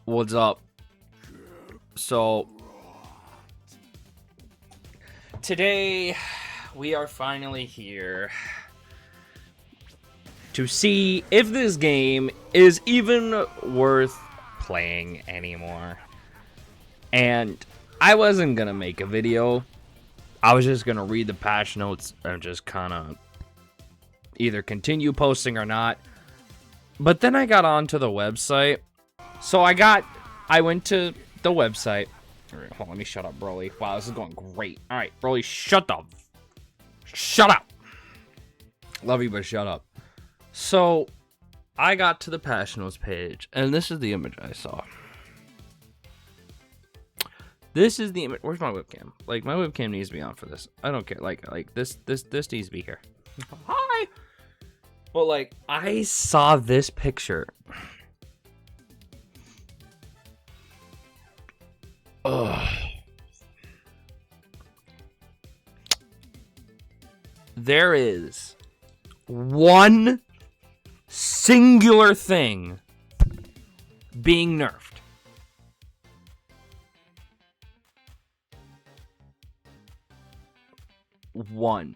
What's up? So, today we are finally here to see if this game is even worth playing anymore. And I wasn't gonna make a video. I was just gonna read the patch notes and just kind of either continue posting or not. But then I got onto the website. So I went to the website. All right, hold on, let me shut up, Broly. Wow, this is going great. All right, Broly, shut up. Shut up. Love you, but shut up. So, I got to the patch notes page, and this is the image I saw. This is the image. Where's my webcam? Like, my webcam needs to be on for this. I don't care. Like this needs to be here. Hi. But like, I saw this picture. Ugh. There is one singular thing being nerfed. One.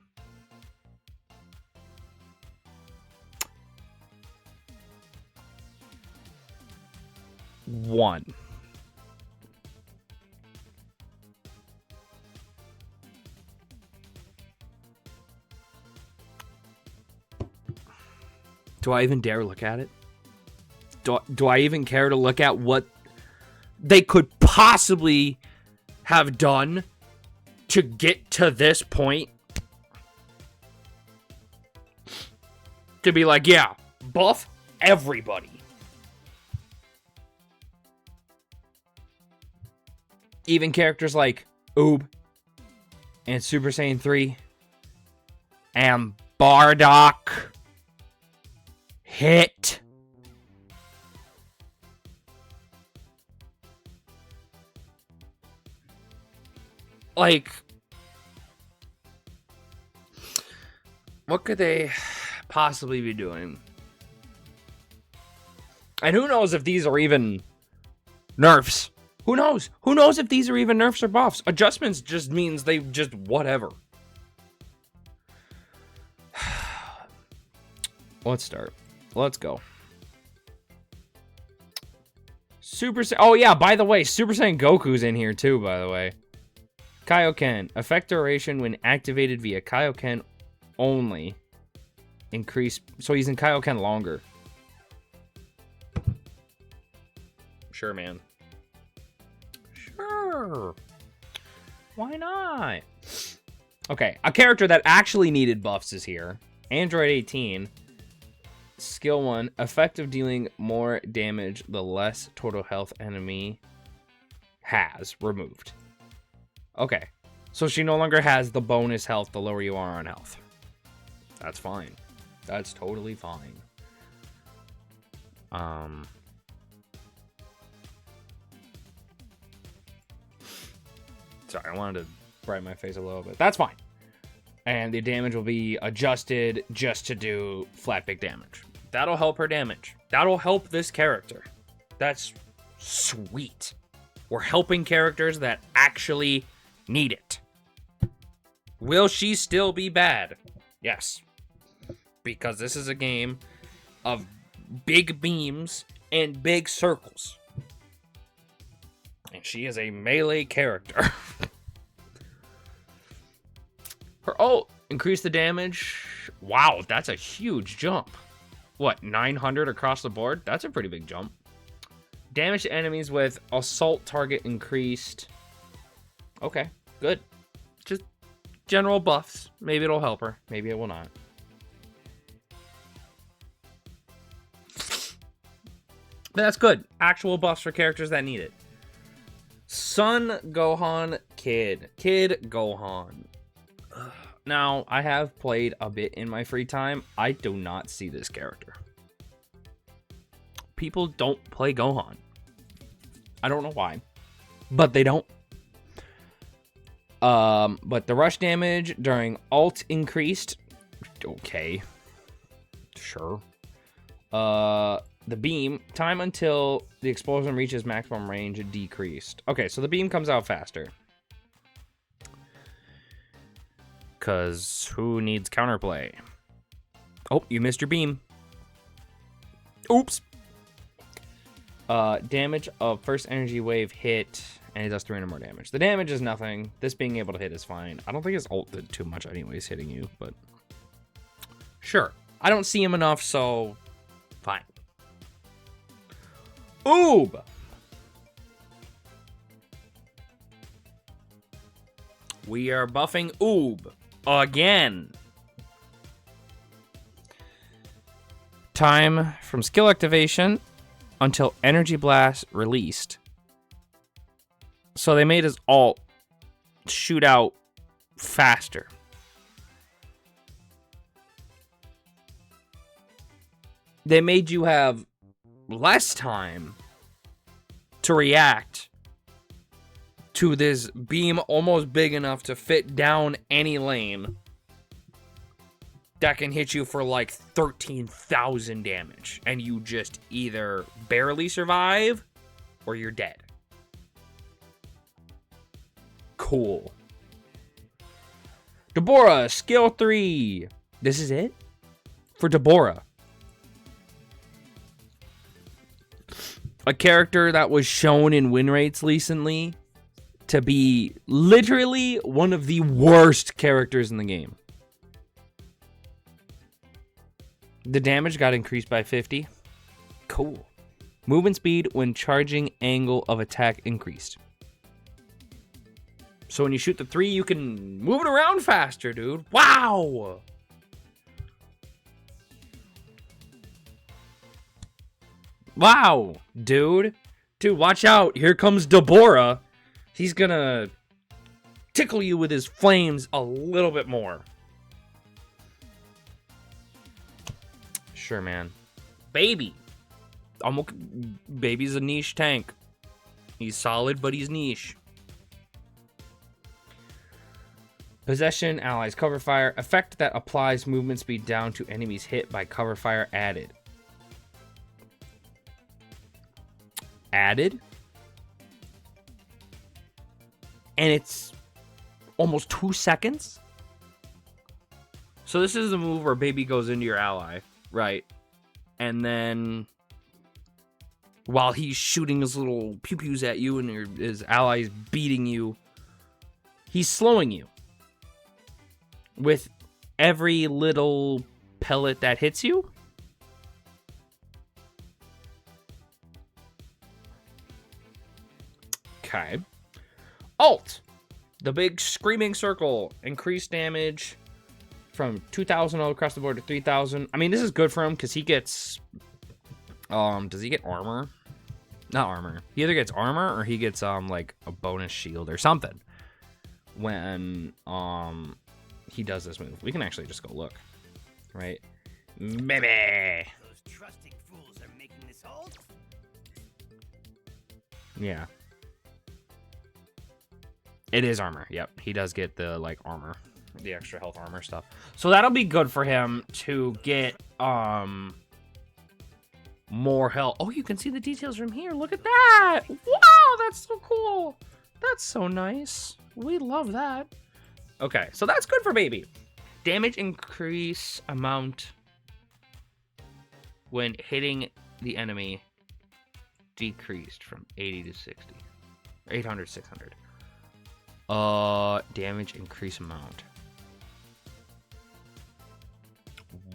Do I even dare look at it? Do I even care to look at what they could possibly have done to get to this point? To be like, yeah, buff everybody. Even characters like Oob and Super Saiyan 3 and Bardock hit. Like, what could they possibly be doing? And who knows if these are even nerfs? Who knows? Who knows if these are even nerfs or buffs? Adjustments just means they just whatever. Let's start. Let's go. Super Saiyan. Oh, yeah, by the way, Super Saiyan Goku's in here too, by the way. Kaioken. Effect duration when activated via Kaioken only. Increase. So he's in Kaioken longer. Sure, man. Sure. Why not? Okay, a character that actually needed buffs is here. Android 18. Skill 1. Effective dealing more damage the less total health enemy has. Removed. Okay. So she no longer has the bonus health the lower you are on health. That's fine. That's totally fine. Sorry, I wanted to brighten my face a little bit. That's fine. And the damage will be adjusted just to do flat big damage. That'll help her damage. That'll help this character. That's sweet. We're helping characters that actually need it. Will she still be bad? Yes. Because this is a game of big beams and big circles. And she is a melee character. Her ult, increase the damage. Wow, that's a huge jump. What, 900 across the board? That's a pretty big jump. Damage to enemies with assault target increased. Okay, good. Just general buffs. Maybe it'll help her. Maybe it will not. But that's good. Actual buffs for characters that need it. Son Gohan Kid. Kid Gohan. Now, I have played a bit in my free time. I do not see this character. People don't play Gohan. I don't know why. But they don't. But the rush damage during ult increased. Okay. Sure. The beam, time until the explosion reaches maximum range decreased. Okay, so the beam comes out faster. Because who needs counterplay? Oh, you missed your beam. Oops. Damage of first energy wave hit, and it does 300 more damage. The damage is nothing. This being able to hit is fine. I don't think his ult did too much anyways, hitting you, but sure. I don't see him enough, so fine. Oob! We are buffing Oob again. Time from skill activation until energy blast released. So they made his ult shoot out faster. They made you have less time to react to this beam almost big enough to fit down any lane that can hit you for like 13,000 damage, and you just either barely survive or you're dead. Cool. Deborah, skill 3. This is it for Deborah. A character that was shown in win rates recently to be literally one of the worst characters in the game. The damage got increased by 50. Cool. Movement speed when charging angle of attack increased. So when you shoot the 3, you can move it around faster, dude. Wow! Wow, dude. Dude, watch out. Here comes Deborah. He's gonna tickle you with his flames a little bit more. Sure, man. Baby. Baby's a niche tank. He's solid, but he's niche. Possession, allies, cover fire. Effect that applies movement speed down to enemies hit by cover fire added. Added? And it's almost 2 seconds? So this is the move where Baby goes into your ally, right? And then while he's shooting his little pew-pews at you and his ally's beating you, he's slowing you with every little pellet that hits you. Okay. Alt. The big screaming circle. Increased damage from 2,000 all across the board to 3,000. I mean, this is good for him because he gets... does he get armor? Not armor. He either gets armor or he gets, like, a bonus shield or something when, he does this move. We can actually just go look. Right? Baby! Those trusting fools are making this hold? Yeah. It is armor. Yep. He does get the, like, armor. The extra health armor stuff. So that'll be good for him to get, more health. Oh, you can see the details from here. Look at that. Wow, that's so cool. That's so nice. We love that. Okay, so that's good for Baby. Damage increase amount when hitting the enemy decreased from 80 to 60. 800, 600. Damage increase amount.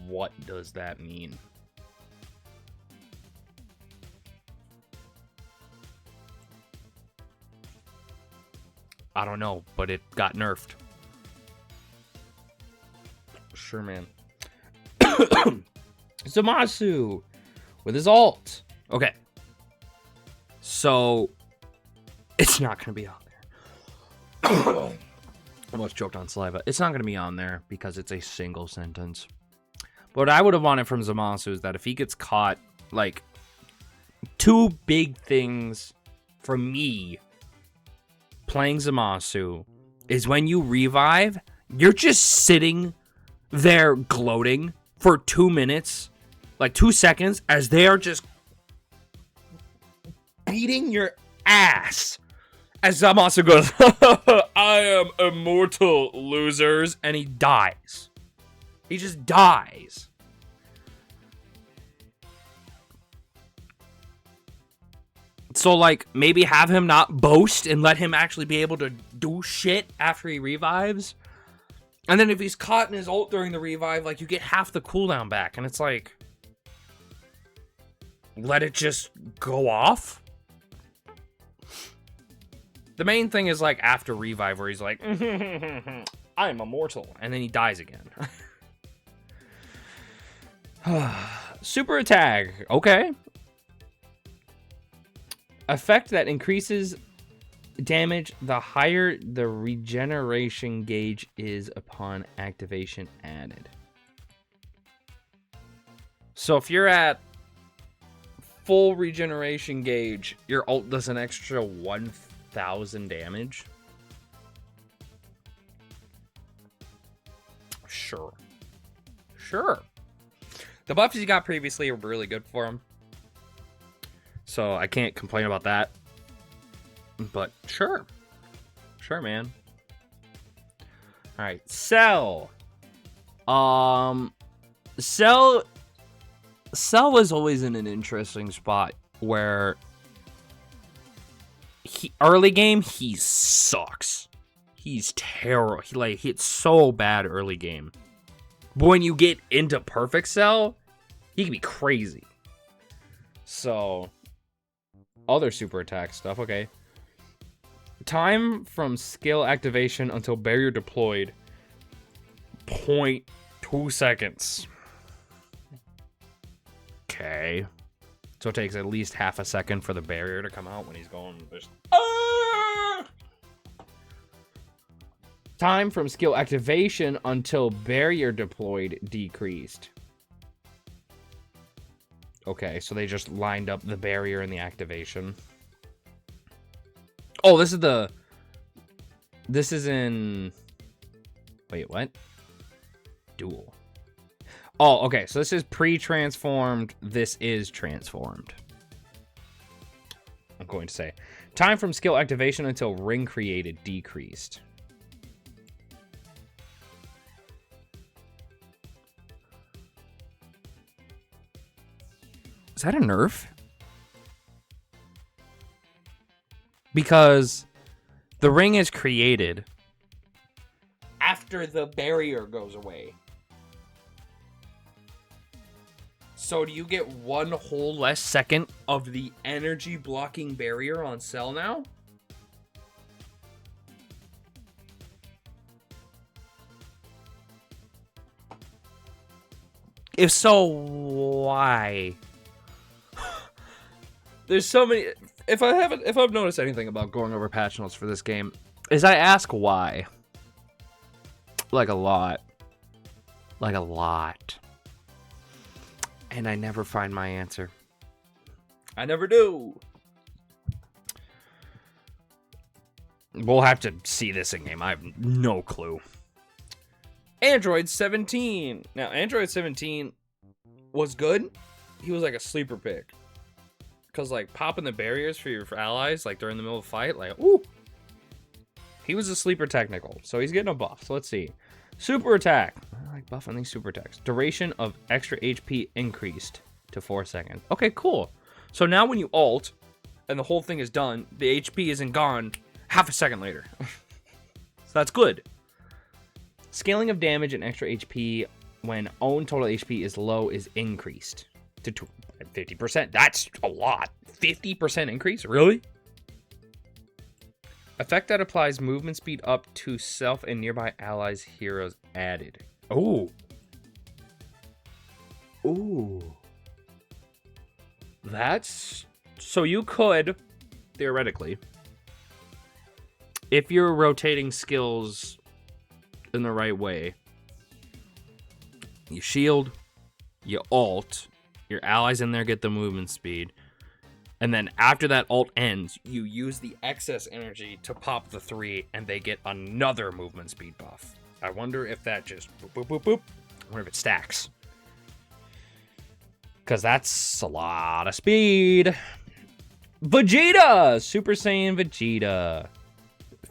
What does that mean? I don't know, but it got nerfed. Sure, man. Zamasu with his ult. Okay. So, it's not going to be on there. Almost choked on saliva. It's not going to be on there because it's a single sentence. But what I would have wanted from Zamasu is that if he gets caught, like, 2 big things for me playing Zamasu is when you revive, you're just sitting there gloating for 2 minutes, like 2 seconds, as they are just beating your ass. As Zamasu goes, I am immortal, losers. And he dies. He just dies. So, like, maybe have him not boast and let him actually be able to do shit after he revives. And then if he's caught in his ult during the revive, like, you get half the cooldown back. And it's like, let it just go off? The main thing is, like, after revive where he's like, I am immortal. And then he dies again. Super attack. Okay. Effect that increases damage the higher the regeneration gauge is upon activation added. So if you're at full regeneration gauge, your ult does an extra 1,000 damage. Sure. Sure. The buffs he got previously were really good for him. So I can't complain about that. But sure. Sure, man. Alright, Cell. Cell was always in an interesting spot where early game he sucks. He's terrible. It's so bad early game. But when you get into perfect Cell, he can be crazy. So other super attack stuff, okay. Time from skill activation until barrier deployed, 0.2 seconds. Okay. So it takes at least half a second for the barrier to come out when he's going just... Time from skill activation until barrier deployed decreased. Okay, so they just lined up the barrier and the activation. Oh, this is in... Wait, what? Duel. Oh, okay, so this is pre-transformed. This is transformed. I'm going to say. Time from skill activation until ring created decreased. Is that a nerf? Because the ring is created after the barrier goes away. So do you get one whole less second of the energy blocking barrier on Cell now? If so, why? There's so many. If I've noticed anything about going over patch notes for this game, is I ask why. Like a lot. Like a lot. And I never find my answer. I never do. We'll have to see this in game. I have no clue. Android 17. Now, Android 17 was good. He was like a sleeper pick. Because, like, popping the barriers for your allies, like, during the middle of the fight, like, ooh. He was a sleeper technical, so he's getting a buff. So let's see. Super attack. I like buffing these super attacks. Duration of extra HP increased to 4 seconds. Okay, cool. So now when you ult, and the whole thing is done, the HP isn't gone half a second later. So that's good. Scaling of damage and extra HP when own total HP is low is increased to 50%. That's a lot. 50% increase? Really? Effect that applies movement speed up to self and nearby allies heroes added. Oh. Ooh. That's... So you could, theoretically, if you're rotating skills in the right way, you shield, you ult, your allies in there get the movement speed, and then after that ult ends, you use the excess energy to pop the 3, and they get another movement speed buff. I wonder if that just boop, boop, boop, boop. I wonder if it stacks. Because that's a lot of speed. Vegeta! Super Saiyan Vegeta.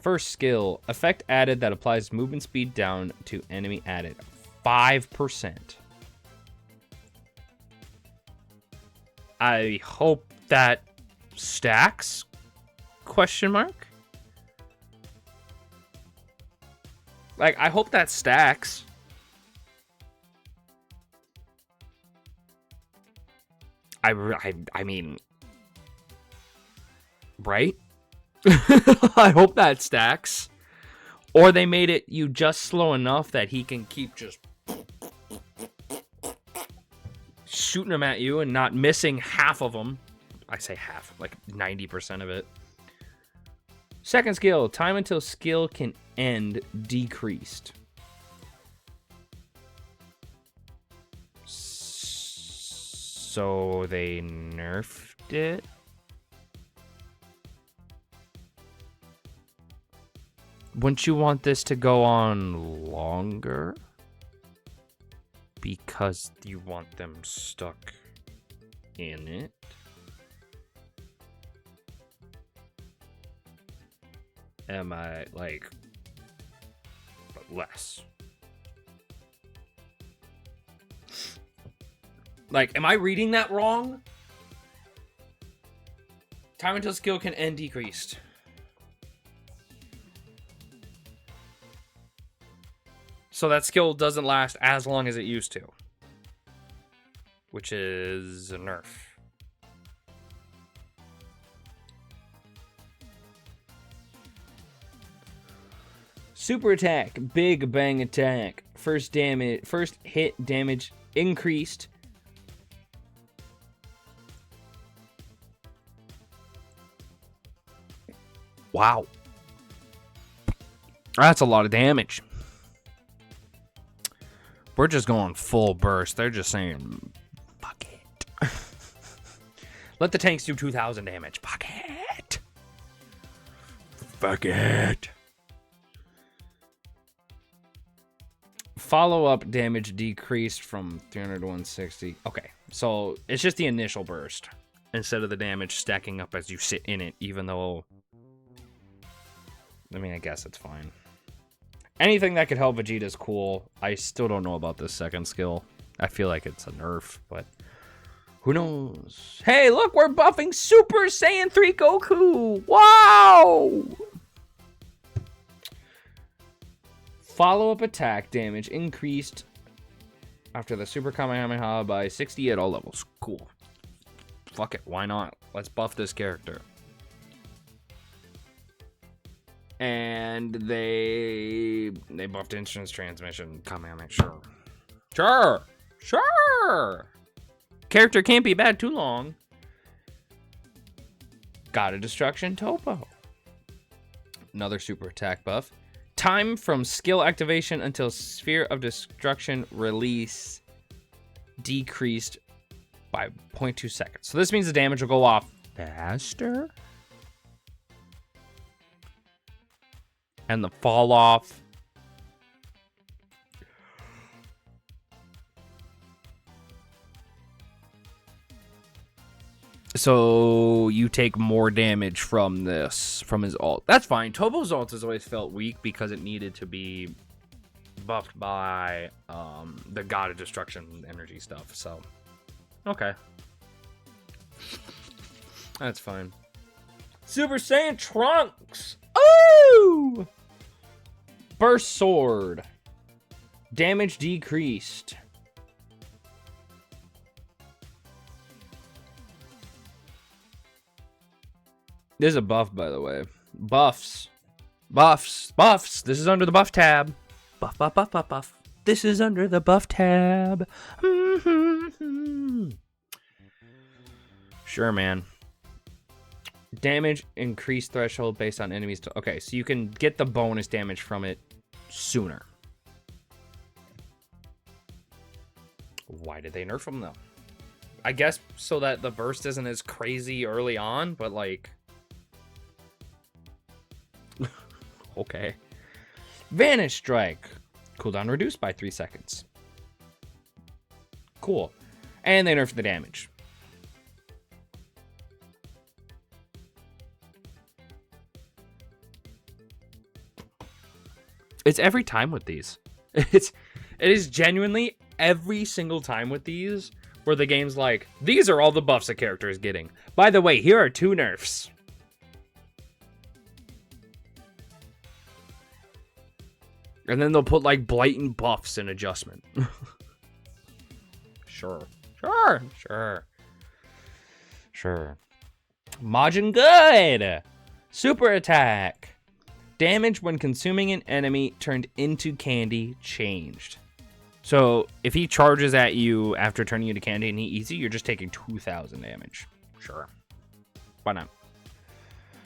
First skill. Effect added that applies movement speed down to enemy added. 5%. I hope that stacks? Question mark? Like, I hope that stacks. I mean, right? I hope that stacks. Or they made it you just slow enough that he can keep just shooting them at you and not missing half of them. I say half, like 90% of it. Second skill, time until skill can end decreased. So they nerfed it. Wouldn't you want this to go on longer? Because you want them stuck in it? Am I, like, but less? Like, am I reading that wrong? Time until skill can end decreased. So that skill doesn't last as long as it used to. Which is a nerf. Super attack, big bang attack. First hit damage increased. Wow. That's a lot of damage. We're just going full burst. They're just saying, fuck it. Let the tanks do 2,000 damage. Fuck it. Fuck it. Follow-up damage decreased from 300 to 160. Okay, so it's just the initial burst instead of the damage stacking up as you sit in it, even though... I mean, I guess it's fine. Anything that could help Vegeta is cool. I still don't know about this second skill. I feel like it's a nerf, but who knows? Hey, look, we're buffing Super Saiyan 3 Goku. Wow! Follow-up attack damage increased after the Super Kamehameha by 60 at all levels. Cool. Fuck it, why not? Let's buff this character. And they buffed instance transmission. Kamehameha, sure. Character can't be bad too long. God of Destruction Topo. Another super attack buff. Time from skill activation until Sphere of Destruction release decreased by 0.2 seconds. So this means the damage will go off faster. And the fall off. So you take more damage from this, from his ult. That's fine. Tobo's ult has always felt weak because it needed to be buffed by the God of Destruction energy stuff. So, okay. That's fine. Super Saiyan Trunks. Ooh! Burst Sword. Damage decreased. This is a buff, by the way. Buffs. Buffs. This is under the buff tab. Buff. This is under the buff tab. Sure, man. Damage increased threshold based on enemies. Okay, so you can get the bonus damage from it sooner. Why did they nerf them, though? I guess so that the burst isn't as crazy early on, but like... okay. Vanish Strike. Cooldown reduced by 3 seconds. Cool. And they nerfed the damage. It's every time with these. It is genuinely every single time with these where the game's like, these are all the buffs a character is getting. By the way, here are 2 nerfs. And then they'll put like blatant buffs and adjustment. Sure. Majin good. Super attack. Damage when consuming an enemy turned into candy changed. So if he charges at you after turning you to candy and he eats you, you're just taking 2,000 damage. Sure. Why not?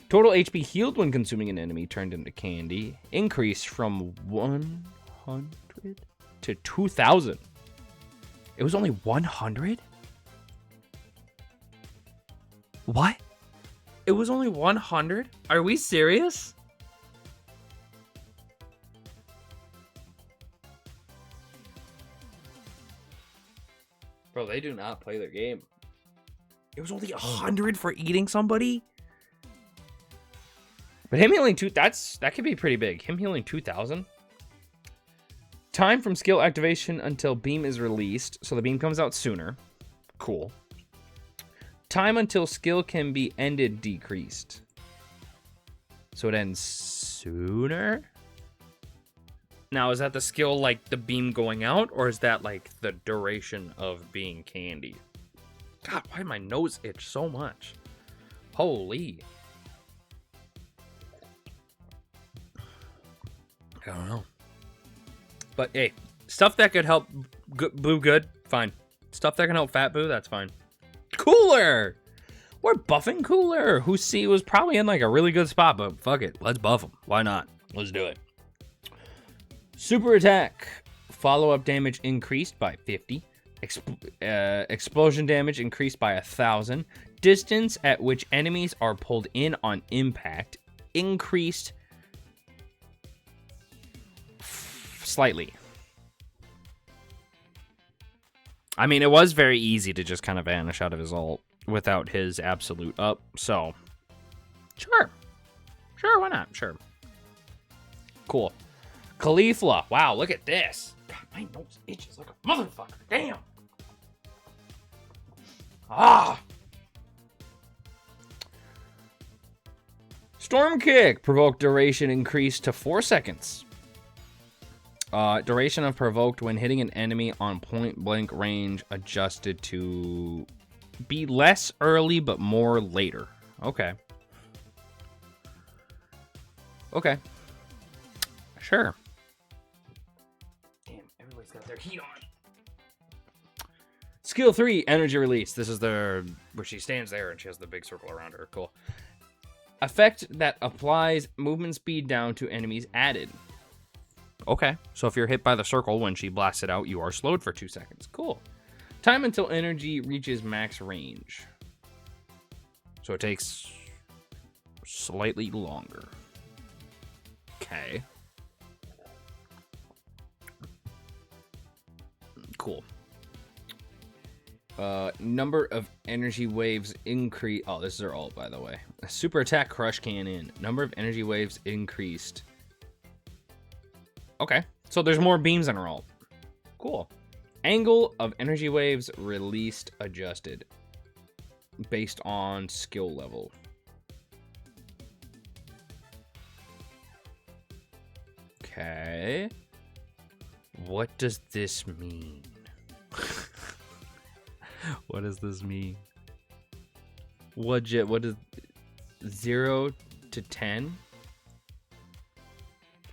Total HP healed when consuming an enemy turned into candy increased from 100 to 2,000. It was only 100? What? It was only 100? Are we serious? Bro, they do not play their game. It was only 100 for eating somebody? But him healing that could be pretty big. Him healing 2,000. Time from skill activation until beam is released. So the beam comes out sooner. Cool. Time until skill can be ended decreased. So it ends sooner? Now, is that the skill like the beam going out? Or is that like the duration of being candy? God, why did my nose itch so much? Holy. I don't know. But hey, stuff that could help Boo good, fine. Stuff that can help Fat Boo, that's fine. Cooler! We're buffing Cooler, who was probably in like a really good spot, but fuck it. Let's buff him. Why not? Let's do it. Super attack. Follow-up damage increased by 50. Explosion damage increased by 1,000. Distance at which enemies are pulled in on impact increased slightly. I mean, it was very easy to just kind of vanish out of his ult without his absolute up, so sure, why not? Sure. Cool. Caulifla. Wow, look at this. God, my nose itches like a motherfucker. Damn. Storm Kick. Provoke duration increased to 4 seconds. Duration of provoked when hitting an enemy on point blank range adjusted to be less early but more later. Okay. Sure. Damn, everybody's got their heat on. Skill 3, energy release. This is where she stands there and she has the big circle around her. Cool. Effect that applies movement speed down to enemies added. Okay, so if you're hit by the circle when she blasts it out, you are slowed for 2 seconds. Cool. Time until energy reaches max range. So it takes slightly longer. Okay. Cool. Number of energy waves increase. Oh, this is her ult, by the way. Super attack crush cannon. Number of energy waves increased. Okay, so there's more beams in her ult. Cool. Angle of energy waves released adjusted based on skill level. Okay. What does this mean? What does this mean? What is 0 to 10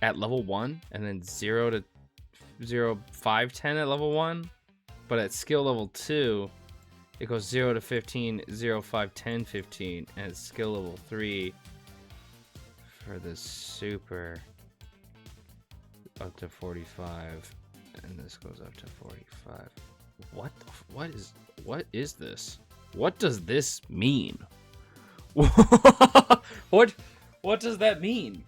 at level 1 and then 0 to 0, 5, 10 at level 1, but at skill level 2 it goes 0 to 15, 0, 5, 10, 15, and at skill level 3 for the super up to 45, and this goes up to 45. What is this? What does this mean? What does that mean?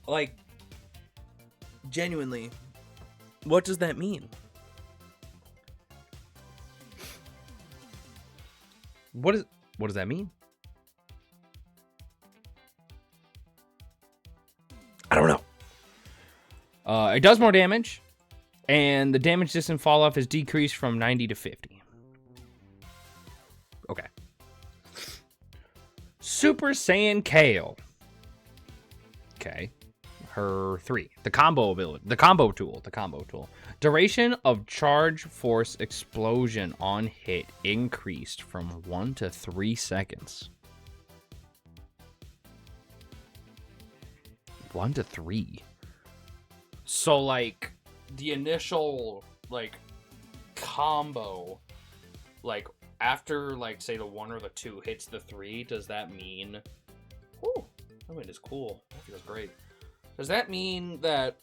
Like, genuinely, what does that mean? What does that mean? It does more damage, and the damage distance fall off is decreased from 90 to 50. Okay. Super Saiyan Kale. Okay. Her 3. The combo ability. The combo tool. Duration of charge force explosion on hit increased from 1 to 3 seconds. 1 to 3. So, like, the initial, like, combo, like, after, like, say the 1 or the 2 hits the 3, does that mean... Ooh, that wind is cool. That feels great. Does that mean that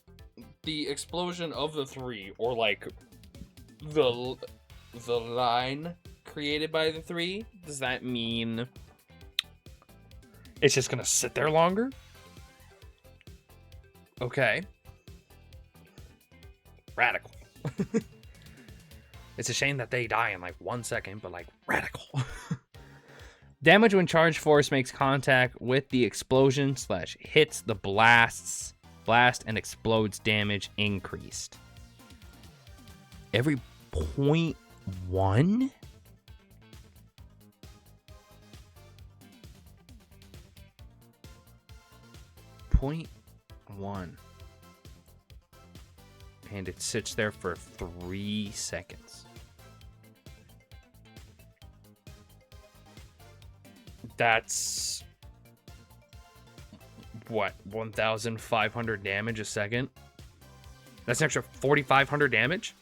the explosion of the 3, or, like, the line created by the 3, does that mean it's just gonna sit there longer? Okay. Radical. It's a shame that they die in like 1 second, but like radical. Damage when charge force makes contact with the explosion / hits the blast and explodes, damage increased. Every 0.1? 0.1. And it sits there for 3 seconds. That's what, 1,500 damage a second? That's an extra 4,500 damage?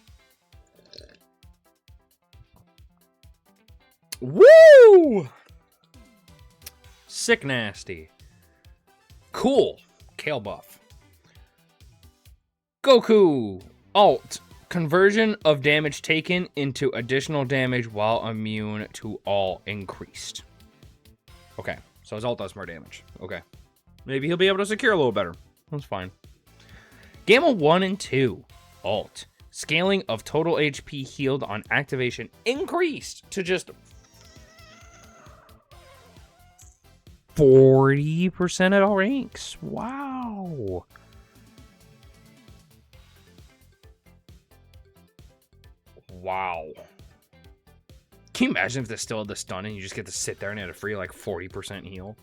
Woo! Sick nasty. Cool. Kale buff. Goku. Alt. Conversion of damage taken into additional damage while immune to all increased. Okay. So his alt does more damage. Okay. Maybe he'll be able to secure a little better. That's fine. Gamma 1 and 2. Alt. Scaling of total HP healed on activation increased to just 40% at all ranks. Wow. Wow. Can you imagine if they still had the stun and you just get to sit there and had a free like 40% heal?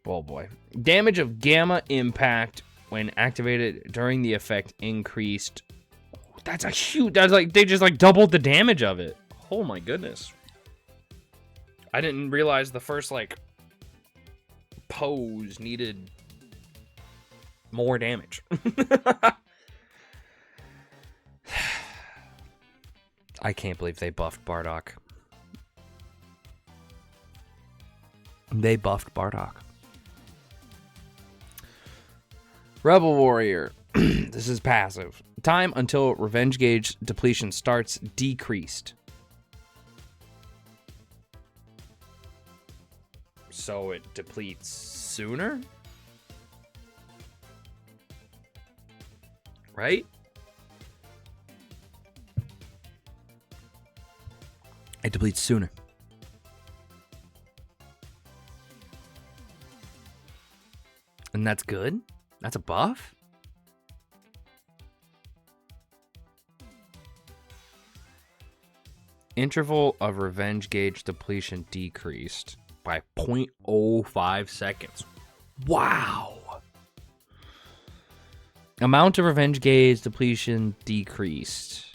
Oh boy. Damage of gamma impact when activated during the effect increased. That's a huge, that's like, they just like doubled the damage of it. Oh my goodness. I didn't realize the first like pose needed more damage. I can't believe they buffed Bardock. They buffed Bardock. Rebel Warrior. This is passive. Time until revenge gauge depletion starts decreased. So it depletes sooner? Right? It depletes sooner. And that's good? That's a buff? Interval of revenge gauge depletion decreased by 0.05 seconds. Wow. Amount of revenge gauge depletion decreased.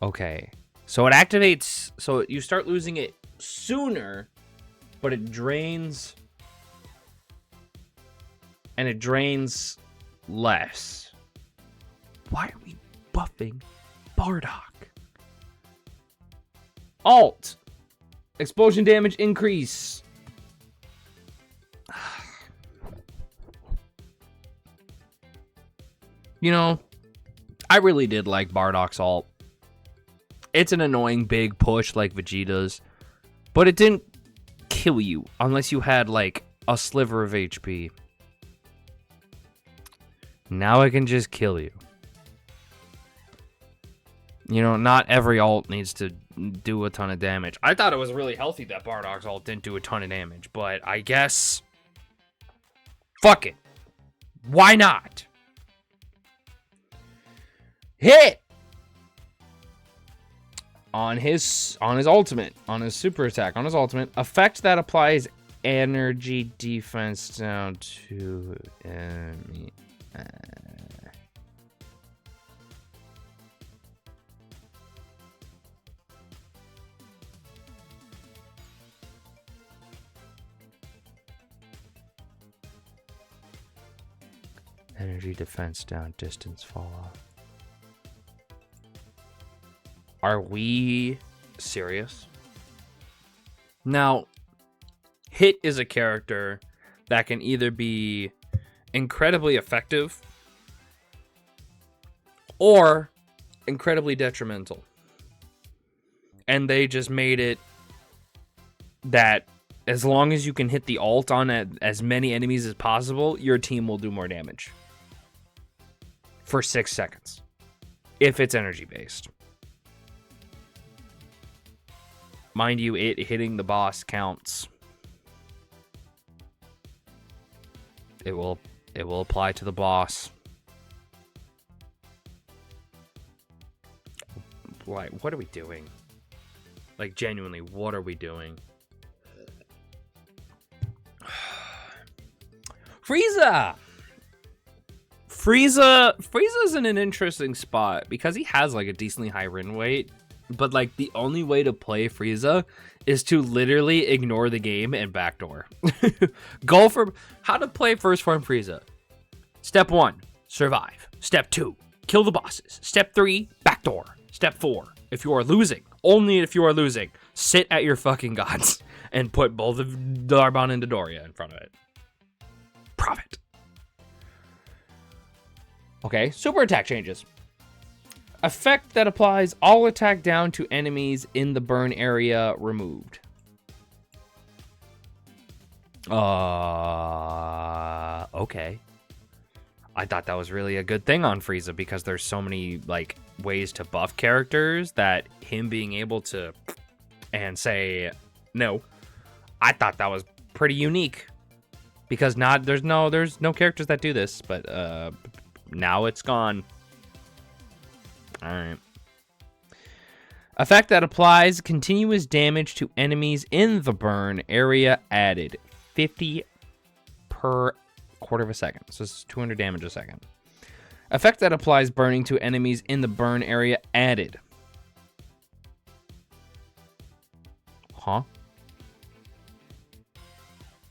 Okay. So it activates, so you start losing it sooner, but it drains, and it drains less. Why are we buffing Bardock? Alt. Explosion damage increase. You know, I really did like Bardock's alt. It's an annoying big push like Vegeta's, but it didn't kill you unless you had like a sliver of HP. Now it can just kill you. You know, not every alt needs to do a ton of damage. I thought it was really healthy that Bardock's alt didn't do a ton of damage, but I guess... Fuck it. Why not? Hit on his ultimate, on his super attack, on his ultimate. Effect that applies energy defense down to enemy. Energy defense down, distance fall off. Are we serious? Now, Hit is a character that can either be incredibly effective or incredibly detrimental. And they just made it that as long as you can hit the ult on as many enemies as possible, your team will do more damage. For 6 seconds. If it's energy based. Mind you, it hitting the boss counts. It will apply to the boss. Like, what are we doing? Like, genuinely, what are we doing? Frieza! Frieza's in an interesting spot because he has like a decently high win rate, but like the only way to play Frieza is to literally ignore the game and backdoor. Go for how to play first form Frieza. Step 1, survive. Step 2, kill the bosses. Step 3, backdoor. Step 4, if you are losing, only if you are losing, sit at your fucking gods and put both of Darbon and Dodoria in front of it. Profit. Okay, super attack changes. Effect that applies all attack down to enemies in the burn area removed. Okay. I thought that was really a good thing on Frieza because there's so many like ways to buff characters that him being able to and say no. I thought that was pretty unique because there's no characters that do this, but now it's gone. All right. Effect that applies continuous damage to enemies in the burn area added. 50 per quarter of a second. So it's 200 damage a second. Effect that applies burning to enemies in the burn area added. Huh?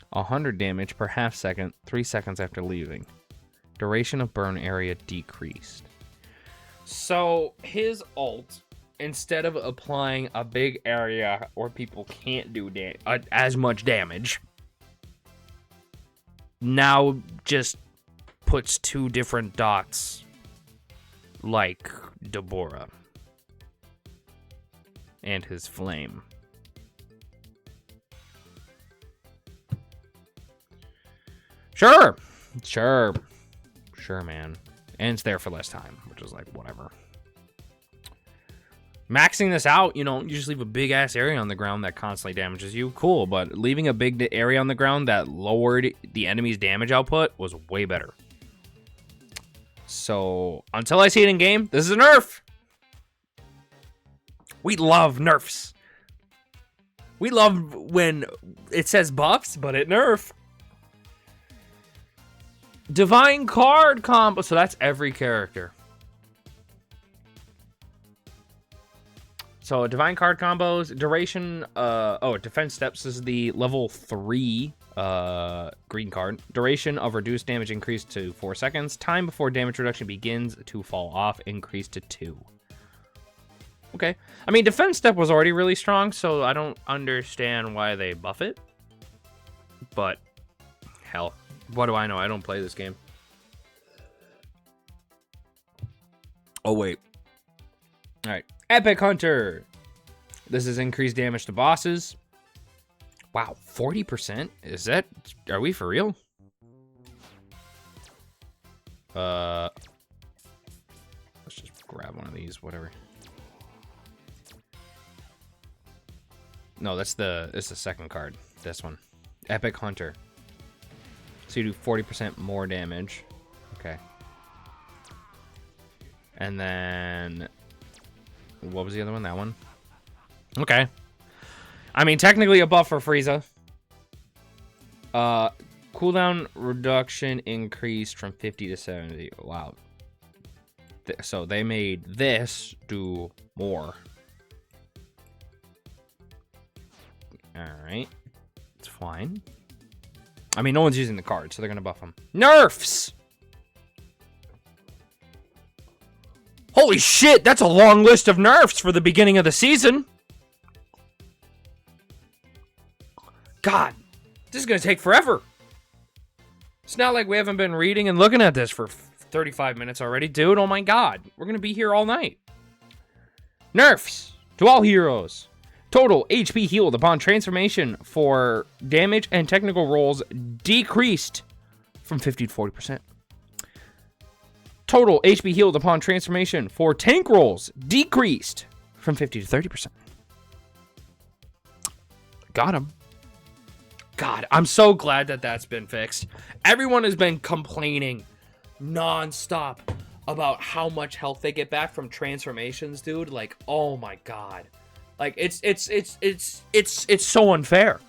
100 damage per half second, 3 seconds after leaving. Duration of burn area decreased. So his ult, instead of applying a big area where people can't do as much damage, now just puts 2 different dots like Deborah and his flame. Sure, man. And it's there for less time, which is like, whatever. Maxing this out, you just leave a big-ass area on the ground that constantly damages you. Cool, but leaving a big area on the ground that lowered the enemy's damage output was way better. So, until I see it in-game, this is a nerf! We love nerfs. We love when it says buffs, but it nerf. Divine card combo. So that's every character. So divine card combos, duration, defense steps is the level 3 green card. Duration of reduced damage increased to 4 seconds. Time before damage reduction begins to fall off increased to 2. Okay. I mean, defense step was already really strong, so I don't understand why they buff it. But, hell. What do I know? I don't play this game. Oh, wait. All right. Epic Hunter. This is increased damage to bosses. Wow, 40%? Are we for real? Let's just grab one of these, whatever. No, it's the second card. This one. Epic Hunter. So you do 40% more damage. Okay. And then... What was the other one? That one? Okay. I mean, technically a buff for Frieza. Cooldown reduction increased from 50 to 70. Wow. So they made this do more. Alright. It's fine. I mean, no one's using the card, so they're going to buff them. Nerfs! Holy shit, that's a long list of nerfs for the beginning of the season. God, this is going to take forever. It's not like we haven't been reading and looking at this for 35 minutes already. Dude, oh my god. We're going to be here all night. Nerfs to all heroes. Total HP healed upon transformation for damage and technical rolls decreased from 50 to 40%. Total HP healed upon transformation for tank rolls decreased from 50 to 30%. Got him. God, I'm so glad that that's been fixed. Everyone has been complaining nonstop about how much health they get back from transformations, dude. Like, oh my god. Like, it's so unfair.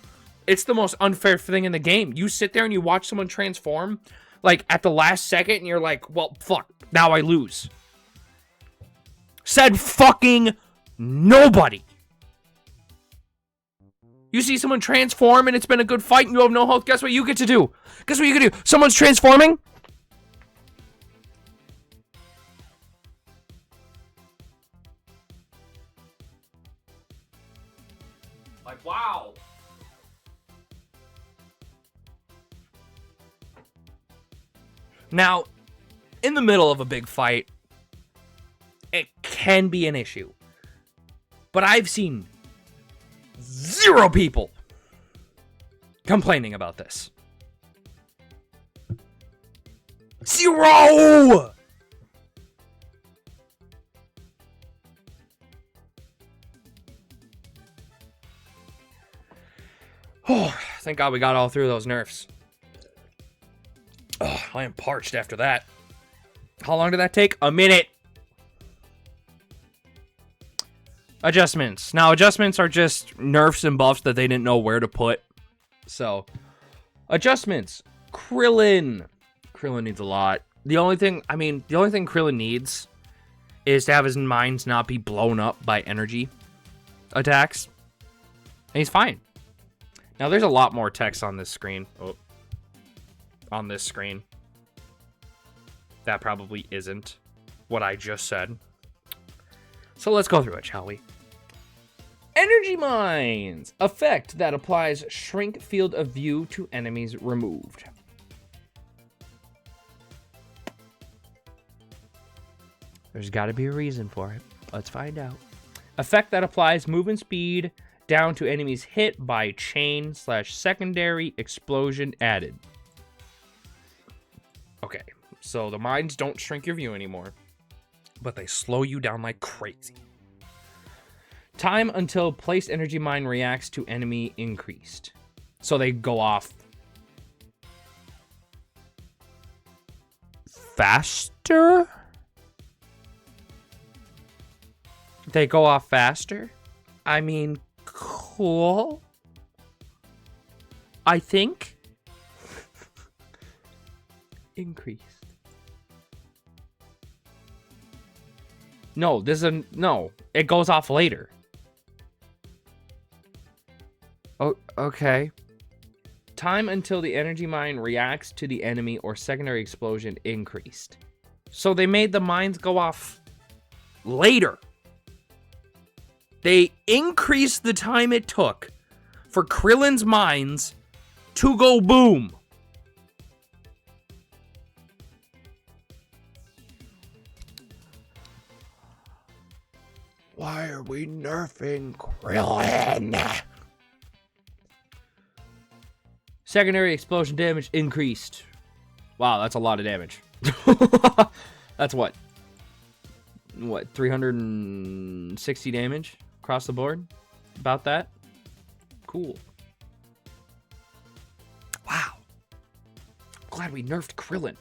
It's the most unfair thing in the game. You sit there and you watch someone transform, like, at the last second, and you're like, well, fuck, now I lose. Said fucking nobody. You see someone transform, and it's been a good fight, and you have no health, guess what you get to do? Guess what you get to do? Someone's transforming? Like, wow. Now, in the middle of a big fight, it can be an issue. But I've seen 0 people complaining about this. 0! Oh, thank God we got all through those nerfs. Oh, I am parched after that. How long did that take? A minute. Adjustments. Now, adjustments are just nerfs and buffs that they didn't know where to put. So, adjustments. Krillin. Krillin needs a lot. The only thing Krillin needs is to have his minds not be blown up by energy attacks. And he's fine. Now, there's a lot more text on this screen. Oh. On this screen. That probably isn't what I just said. So let's go through it, shall we? Energy Mines. Effect that applies shrink field of view to enemies removed. There's got to be a reason for it. Let's find out. Effect that applies movement speed down to enemies hit by chain/secondary explosion added. Okay, so the mines don't shrink your view anymore, but they slow you down like crazy. Time until placed energy mine reacts to enemy increased. So they go off faster? They go off faster? I mean, cool. I think. Increased. No, no. It goes off later. Oh, okay. Time until the energy mine reacts to the enemy or secondary explosion increased. So they made the mines go off later. They increased the time it took for Krillin's mines to go boom. Why are we nerfing Krillin? Secondary explosion damage increased. Wow, that's a lot of damage. That's what? What, 360 damage across the board? About that? Cool. Wow. Glad we nerfed Krillin.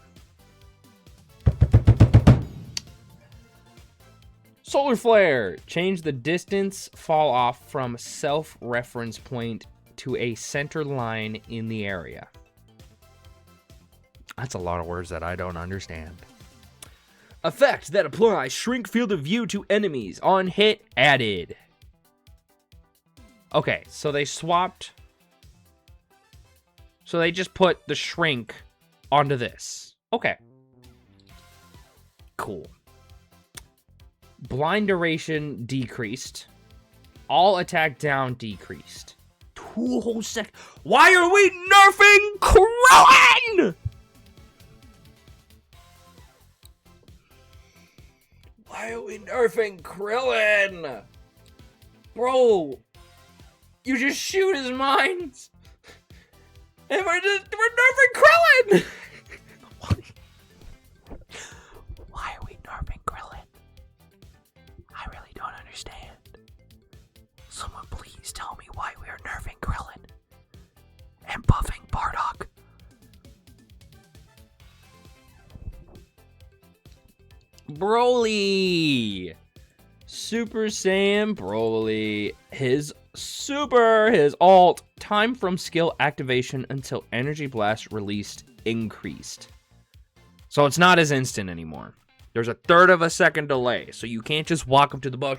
Solar Flare. Change the distance fall off from self-reference point to a center line in the area. That's a lot of words that I don't understand. Effect that applies shrink field of view to enemies on hit added. Okay, so they swapped. So they just put the shrink onto this. Okay. Cool. Blind duration decreased. All attack down decreased. 2 whole sec. Why are we nerfing Krillin? Why are we nerfing Krillin? Bro, you just shoot his minds. And we're nerfing Krillin. Why are we nerfing Krillin? I really don't understand. Someone please tell me why we are nerfing Krillin and buffing Bardock. Broly! Super Saiyan Broly. His alt, time from skill activation until energy blast released increased. So it's not as instant anymore. There's a 1/3 of a second delay, so you can't just walk up to the boss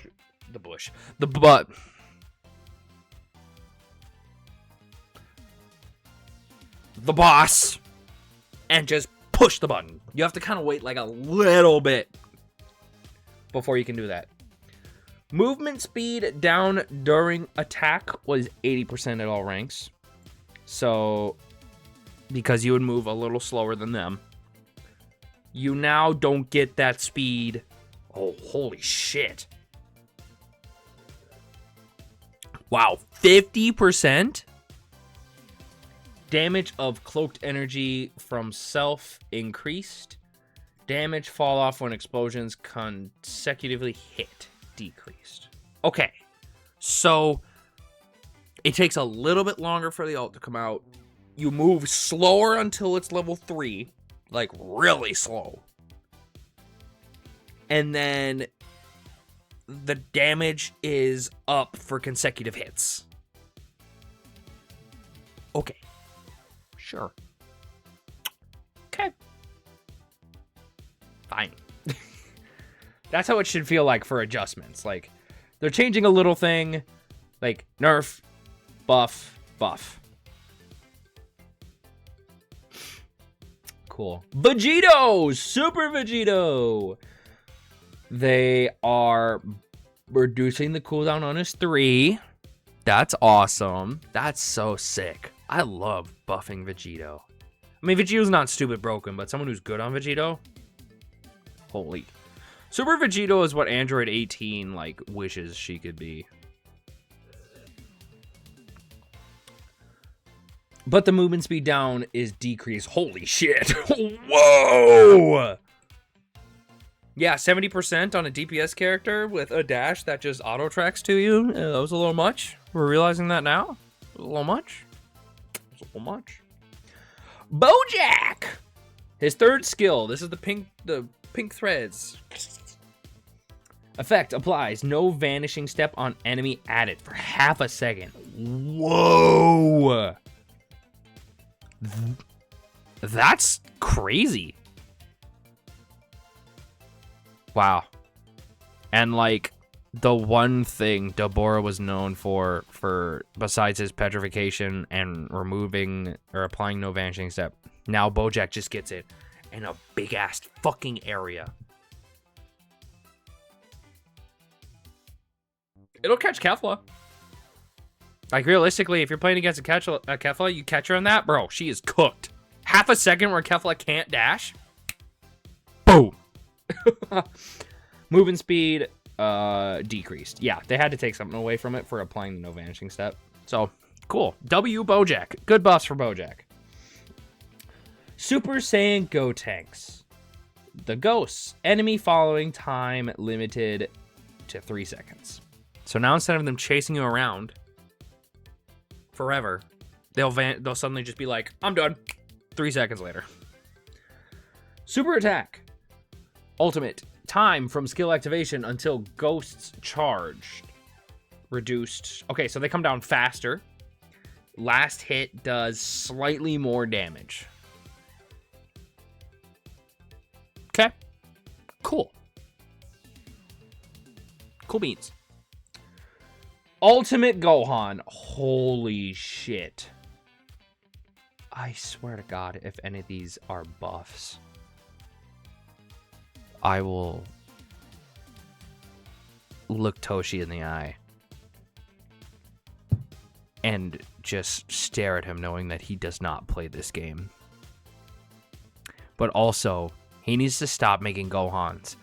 and just push the button. You have to kind of wait like a little bit before you can do that. Movement speed down during attack was 80% at all ranks. So, because you would move a little slower than them, you now don't get that speed. Oh, holy shit. Wow, 50%? Damage of cloaked energy from self increased. Damage fall off when explosions consecutively hit decreased. Okay, so it takes a little bit longer for the ult to come out. You move slower until it's level 3, like really slow. And then the damage is up for consecutive hits. Okay. Sure. Okay. Fine. That's how it should feel like for adjustments. Like, they're changing a little thing. Like, nerf, buff, buff. Cool. Vegito! Super Vegito! They are reducing the cooldown on his 3. That's awesome. That's so sick. I love buffing Vegito. I mean, Vegito's not stupid broken, but someone who's good on Vegito? Holy. Super Vegito is what Android 18, like, wishes she could be. But the movement speed down is decreased. Holy shit. Whoa! Yeah, 70% on a DPS character with a dash that just auto-tracks to you. That was a little much. We're realizing that now. A little much. It was a little much. Bojack! His 3rd skill. This is the pink threads. Effect applies no vanishing step on enemy added for half a second. Whoa! That's crazy. Wow. And like the one thing Deborah was known for besides his petrification and removing or applying no vanishing step, now Bojack just gets it in a big ass fucking area. It'll catch Kefla. Like, realistically, if you're playing against a Kefla, you catch her on that, bro, she is cooked. Half a second where Kefla can't dash. Boom. Movement speed decreased. Yeah, they had to take something away from it for applying the no vanishing step. So, cool. W Bojack. Good buffs for Bojack. Super Saiyan Gotenks. The ghosts. Enemy following time limited to 3 seconds. So now instead of them chasing you around forever, they'll suddenly just be like, I'm done. 3 seconds later. Super attack. Ultimate. time from skill activation until ghosts charged. Reduced. Okay, so they come down faster. Last hit does slightly more damage. Okay. Cool. Cool beans. Ultimate Gohan. Holy shit. I swear to God, if any of these are buffs, I will look Toshi in the eye and just stare at him knowing that he does not play this game. But also, he needs to stop making Gohans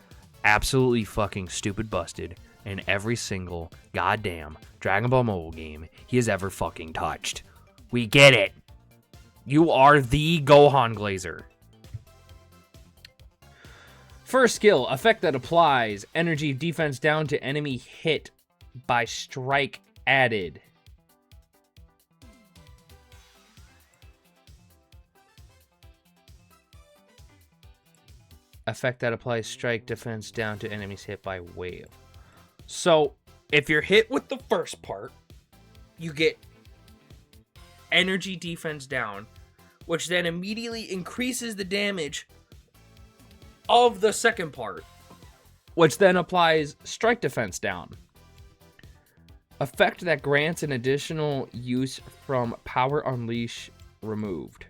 absolutely fucking stupid busted in every single goddamn Dragon Ball mobile game he has ever fucking touched. We get it. You are the Gohan Glazer. First skill, effect that applies energy defense down to enemy hit by strike added. Effect that applies strike defense down to enemies hit by wave. So, if you're hit with the first part, you get energy defense down, which then immediately increases the damage of the second part, which then applies strike defense down. Effect that grants an additional use from Power Unleash removed.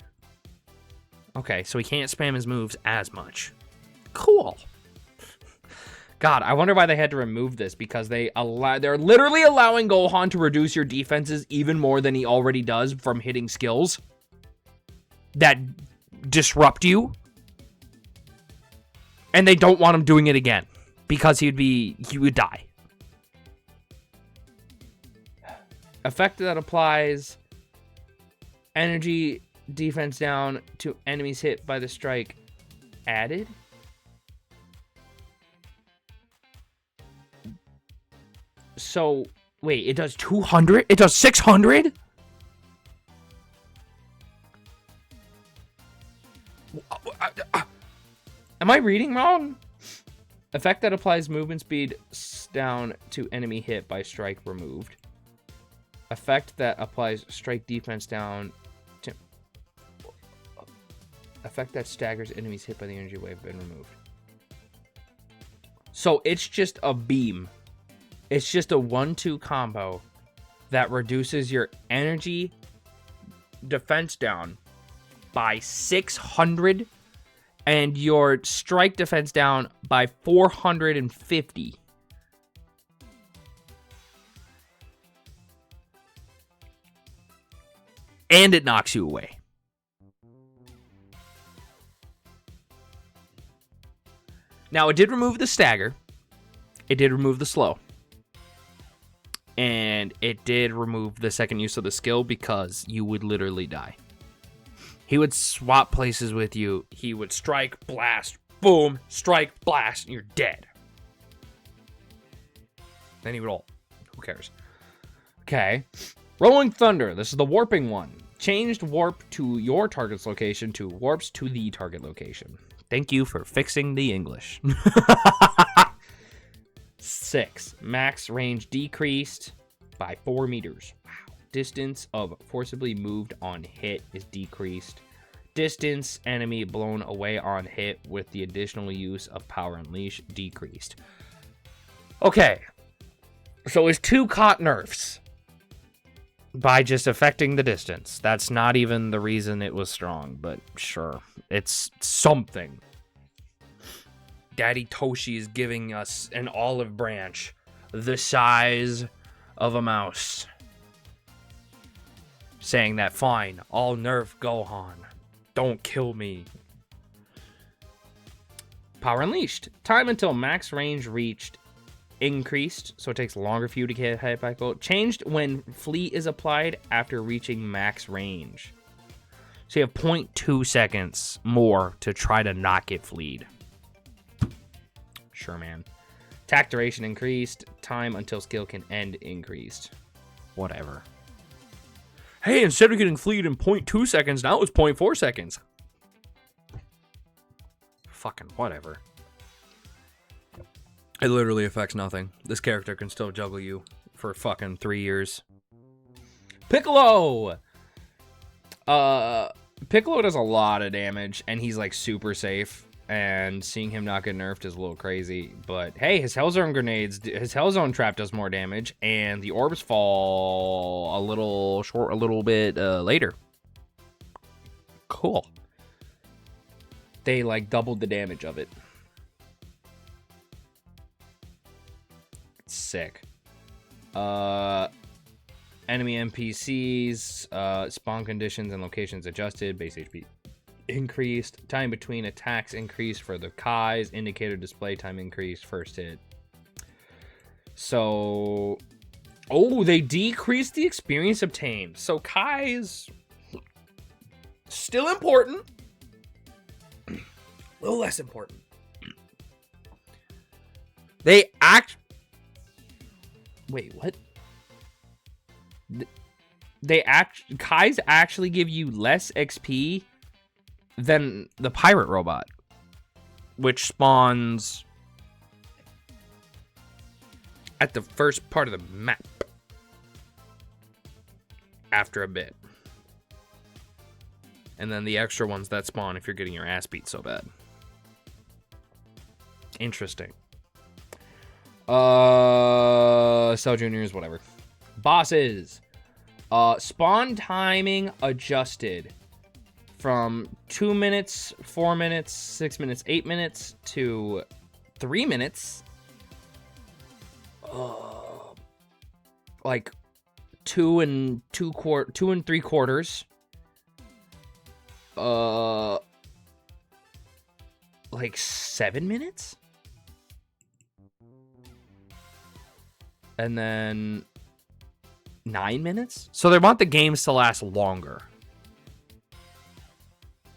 Okay, so he can't spam his moves as much. Cool. God, I wonder why they had to remove this, because they're literally allowing Gohan to reduce your defenses even more than he already does from hitting skills that disrupt you. And they don't want him doing it again because he would die. Effect that applies energy defense down to enemies hit by the strike added. So, wait, it does 200? It does 600? Am I reading wrong? Effect that applies movement speed down to enemy hit by strike removed. Effect that applies strike defense down to... Effect that staggers enemies hit by the energy wave been removed. So it's just a beam. It's just a 1-2 combo that reduces your energy defense down by 600 and your strike defense down by 450. And it knocks you away. Now, it did remove the stagger. It did remove the slow. And it did remove the second use of the skill because you would literally die. He would swap places with you. He would strike, blast, boom, strike, blast, and you're dead. Then he would ult. Who cares? Okay. Rolling Thunder. This is the warping one. Changed warp to your target's location to warps to the target location. Thank you for fixing the English. 6. Max range decreased by 4 meters. Wow. Distance of forcibly moved on hit is decreased. Distance enemy blown away on hit with the additional use of Power Unleash decreased. Okay. So it's 2 caught nerfs by just affecting the distance. That's not even the reason it was strong, but sure. It's something. Daddy Toshi is giving us an olive branch the size of a mouse. Saying that, fine, I'll nerf Gohan. Don't kill me. Power Unleashed. Time until max range reached increased, so it takes longer for you to get hit by gold. Changed when Flee is applied after reaching max range. So you have 0.2 seconds more to try to not get fleed. Sure, man. Attack duration increased. Time until skill can end increased. Whatever. Hey, instead of getting fleed in 0.2 seconds, now it's 0.4 seconds. Fucking whatever. It literally affects nothing. This character can still juggle you for fucking 3 years. Piccolo! Piccolo does a lot of damage, and he's, like, super safe. And seeing him not get nerfed is a little crazy. But, hey, his Hellzone grenades, his Hellzone trap does more damage. And the orbs fall a little bit later. Cool. They, like, doubled the damage of it. Sick. Enemy NPCs, spawn conditions and locations adjusted, base HP increased, time between attacks increased for the Kais, indicator display time increased, first hit. So, oh, they decreased the experience obtained. So Kais, still important, a little less important. Wait, what? Kais actually give you less XP than the pirate robot, which spawns at the first part of the map after a bit. And then the extra ones that spawn if you're getting your ass beat so bad. Interesting. Cell Juniors, whatever. Bosses. Spawn timing adjusted from 2 minutes, 4 minutes, 6 minutes, 8 minutes to 3 minutes. Like 2 and 3/4. Like 7 minutes? And then 9 minutes? So they want the games to last longer.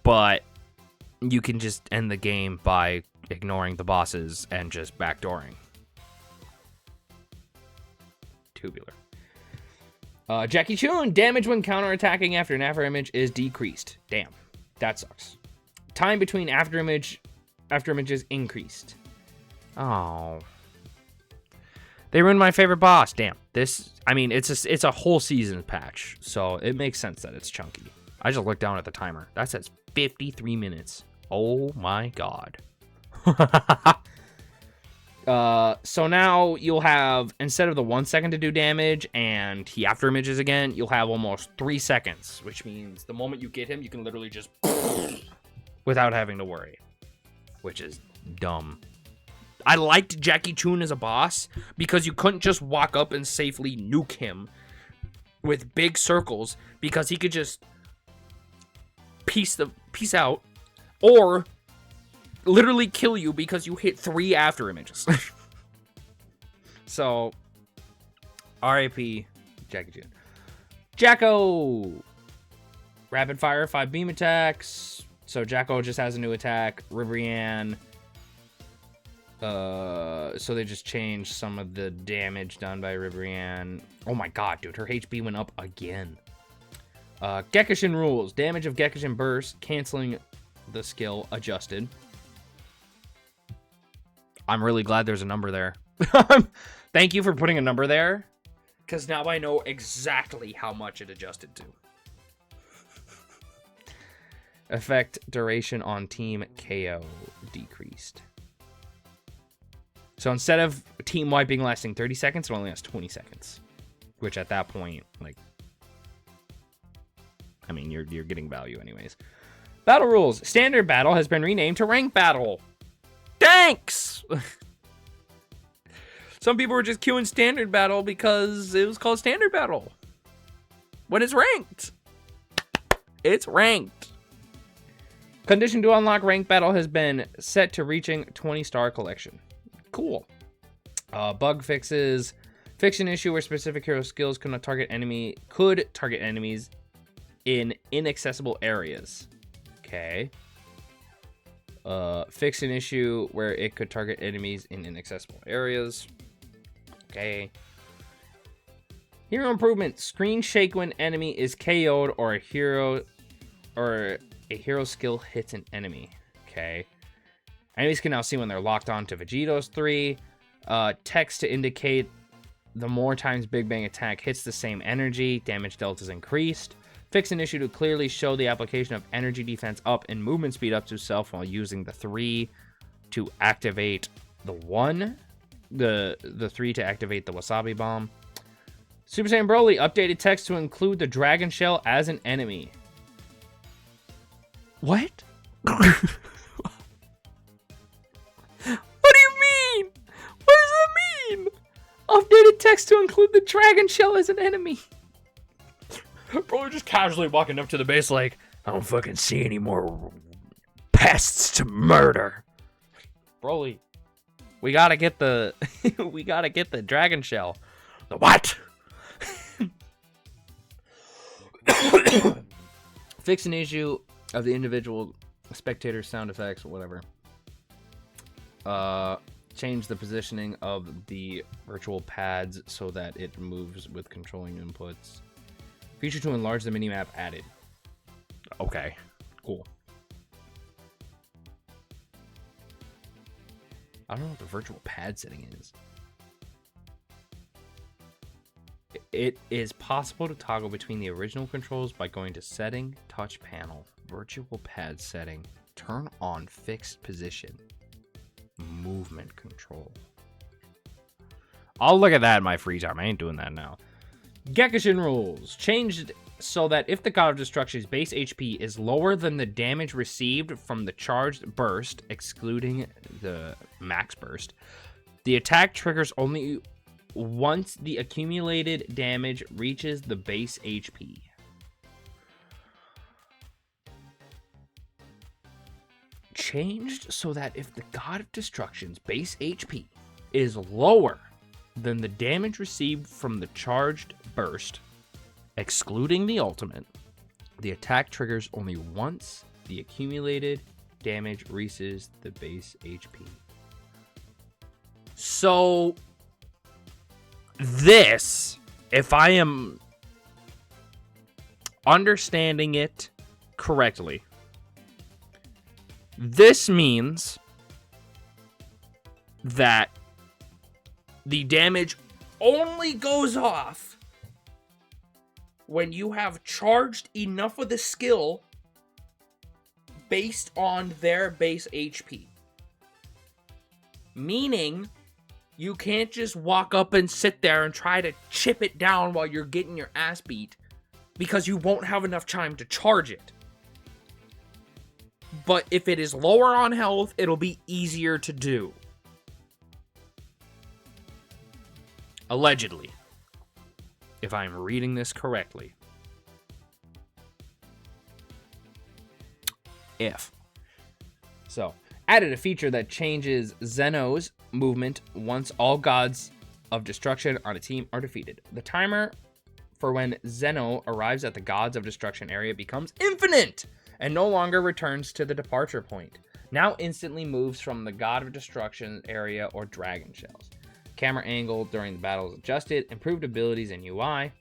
But you can just end the game by ignoring the bosses and just backdooring. Tubular. Jackie Chun, damage when counterattacking after an after image is decreased. Damn, that sucks. Time between after images increased. Oh. They ruined my favorite boss. Damn. This, I mean, it's a whole season patch, so it makes sense that it's chunky. I just looked down at the timer. That says 53 minutes. Oh my god. So now you'll have, instead of the 1 second to do damage and he after images again, you'll have almost 3 seconds, which means the moment you get him, you can literally just without having to worry, which is dumb. I liked Jackie Chun as a boss because you couldn't just walk up and safely nuke him with big circles because he could just peace out or literally kill you because you hit 3 after images. So, R.I.P. Jackie Chun. Jacko! Rapid fire, 5 beam attacks. So Jacko just has a new attack. Ribrianne. So they just changed some of the damage done by Ribrianne. Oh my god, dude. Her HP went up again. Gekishin rules. Damage of Gekishin burst. Canceling the skill adjusted. I'm really glad there's a number there. Thank you for putting a number there, because now I know exactly how much it adjusted to. Effect duration on team KO decreased. So instead of team wiping lasting 30 seconds, it only lasts 20 seconds. Which at that point, like, I mean, you're getting value anyways. Battle rules. Standard battle has been renamed to rank battle. Thanks! Some people were just queuing standard battle because it was called standard battle. When it's ranked. It's ranked. Condition to unlock ranked battle has been set to reaching 20-star collection. Cool. Bug fixes. Fix an issue where specific hero skills could target enemies in inaccessible areas. Okay. Fix an issue where it could target enemies in inaccessible areas. Okay. Hero improvement. Screen shake when enemy is KO'd or a hero skill hits an enemy. Okay. Enemies can now see when they're locked on to Vegito's 3. Text to indicate the more times Big Bang attack hits the same energy, damage delta is increased. Fix an issue to clearly show the application of energy defense up and movement speed up to self while using the 3 to activate the 1. The 3 to activate the Wasabi Bomb. Super Saiyan Broly updated text to include the Dragon Shell as an enemy. What? What do you mean? What does that mean? Updated text to include the Dragon Shell as an enemy. Broly just casually walking up to the base like, I don't fucking see any more pests to murder. Broly, we gotta get the we gotta get the Dragon Shell. The what? Fix an issue of the individual spectator sound effects or whatever. Change the positioning of the virtual pads so that it moves with controlling inputs. Feature to enlarge the minimap added. Okay, cool. I don't know what the virtual pad setting is. It is possible to toggle between the original controls by going to Setting, Touch Panel, Virtual Pad Setting, Turn on Fixed Position, Movement Control. I'll look at that in my free time. I ain't doing that now. Gekishin rules. Changed so that if the God of Destruction's base HP is lower than the damage received from the charged burst, excluding the max burst, the attack triggers only once the accumulated damage reaches the base HP. Changed so that if the God of Destruction's base HP is lower than the damage received from the charged burst, excluding the ultimate, the attack triggers only once the accumulated damage reaches the base HP. So this, if I am understanding it correctly, this means that the damage only goes off when you have charged enough of the skill based on their base HP. Meaning, you can't just walk up and sit there and try to chip it down while you're getting your ass beat because you won't have enough time to charge it. But if it is lower on health, it'll be easier to do. Allegedly. If I'm reading this correctly. So, added a feature that changes Zeno's movement once all gods of destruction on a team are defeated. The timer for when Zeno arrives at the gods of destruction area becomes infinite and no longer returns to the departure point. Now instantly moves from the god of destruction area or dragon shells. Camera angle during the battle is adjusted. Improved abilities in UI.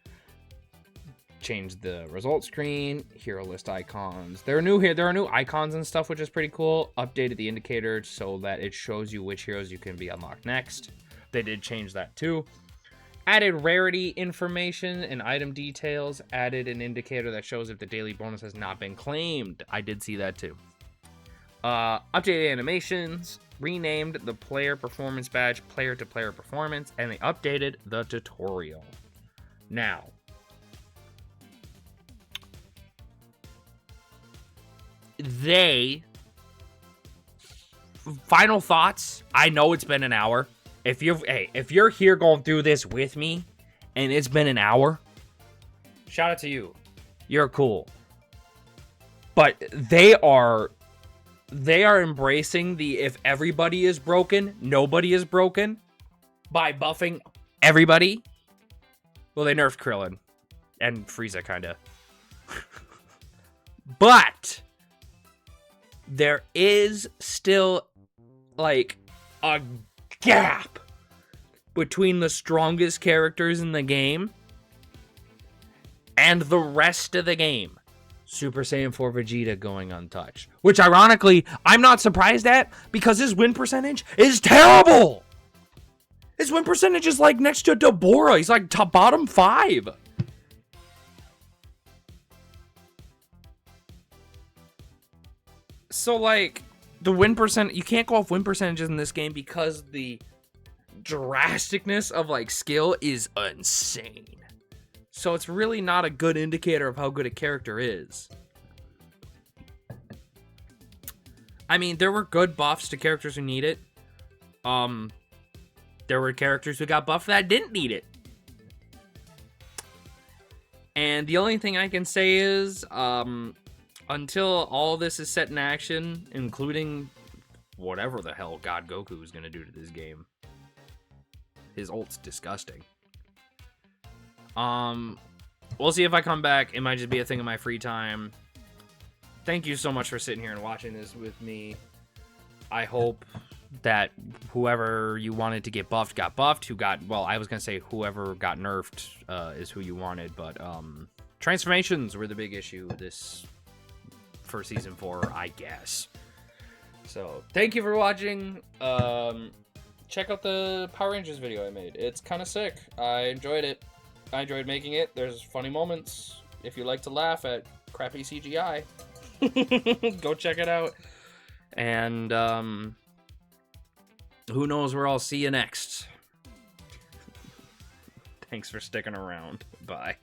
Changed the result screen. Hero list icons. There are new icons and stuff, which is pretty cool. Updated the indicator so that it shows you which heroes you can be unlocked next. They did change that too. Added rarity information and item details. Added an indicator that shows if the daily bonus has not been claimed. I did see that too. Updated animations. Renamed the player performance badge player to player performance. And they updated the tutorial. Now, final thoughts. I know it's been an hour. If you're here going through this with me and it's been an hour, shout out to you. You're cool. But they are embracing the if everybody is broken, nobody is broken by buffing everybody. Well, they nerfed Krillin and Frieza kind of. But there is still like a gap between the strongest characters in the game and the rest of the game. Super Saiyan 4 Vegeta going untouched. Which, ironically, I'm not surprised at because his win percentage is terrible. His win percentage is like next to Deborah. He's like top bottom 5. So like the win percent, you can't go off win percentages in this game because the drasticness of like skill is insane. So it's really not a good indicator of how good a character is. I mean, there were good buffs to characters who need it. There were characters who got buffed that didn't need it. And the only thing I can say is, until all this is set in action, including whatever the hell God Goku is going to do to this game. His ult's disgusting. We'll see if I come back. It might just be a thing in my free time. Thank you so much for sitting here and watching this with me. I hope that whoever you wanted to get buffed got buffed. I was going to say whoever got nerfed is who you wanted, but transformations were the big issue this for Season 4, I guess. So, thank you for watching. Check out the Power Rangers video I made. It's kind of sick. I enjoyed it. I enjoyed making it. There's funny moments. If you like to laugh at crappy CGI, go check it out. And who knows where I'll see you next. Thanks for sticking around. Bye.